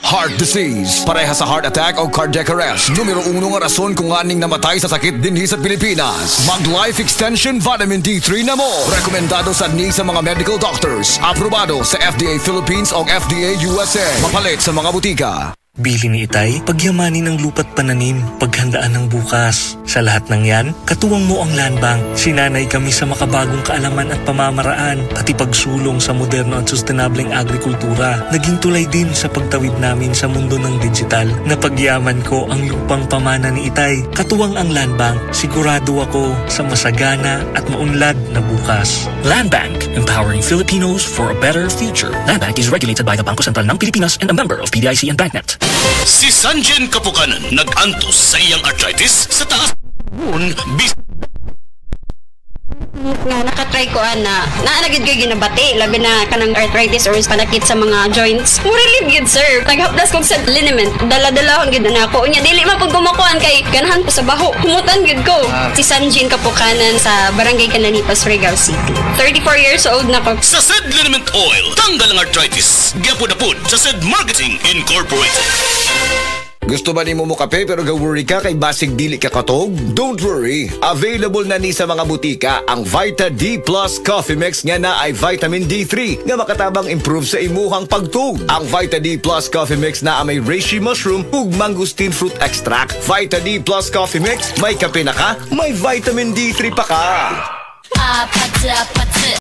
heart disease, pareha sa heart attack o cardiac arrest. Numero 1 nga rason kung aning namatay sa sakit dinhi sa Pilipinas. Mag Life Extension Vitamin D3 na mo. Rekomendado sa mga medical doctors. Aprobado sa FDA Philippines o FDA USA. Mapalit sa mga butika. Bili ni Itay, pagyamanin ng lupa't pananim, paghandaan ng bukas. Sa lahat ng yan, katuwang mo ang Land Bank. Sinanay kami sa makabagong kaalaman at pamamaraan, pati pagsulong sa moderno at sustainableng agrikultura. Naging tulay din sa pagtawid namin sa mundo ng digital. Napagyaman ko ang lupang pamana ni Itay. Katuwang ang Land Bank, sigurado ako sa masagana at maunlad na bukas. Land Bank, empowering Filipinos for a better future. Land Bank is regulated by the Bangko Sentral ng Pilipinas and a member of PDIC and BancNet. Si Sanjen Kapukanan nag-antos sa iyang arthritis sa taas nga nakatry ko na naanagid ko ginabati labi na kanang arthritis or panakit sa mga joints mo relieve gid sir naghapdas kog sa liniment dala-dala ang gid na ako unya dili man pud gumakuan kay ganahan ko sa baho humutan gid ko si Sanjin Kapukanan sa Barangay Cananipas, Surigao City 34 years old na ko sa Sed Liniment Oil tanggal ang arthritis gyapod-apod sa Sed Marketing Incorporated. Gusto ba ni mo kape pero ga-worry ka kay basig dili ka katog? Don't worry! Available na ni sa mga butika ang Vita D Plus Coffee Mix nga na ay vitamin D3 nga makatabang improve sa imuhang pagtug. Ang Vita D Plus Coffee Mix na may reishi mushroom ug mangosteen fruit extract. Vita D Plus Coffee Mix, may kape na ka, may vitamin D3 pa ka!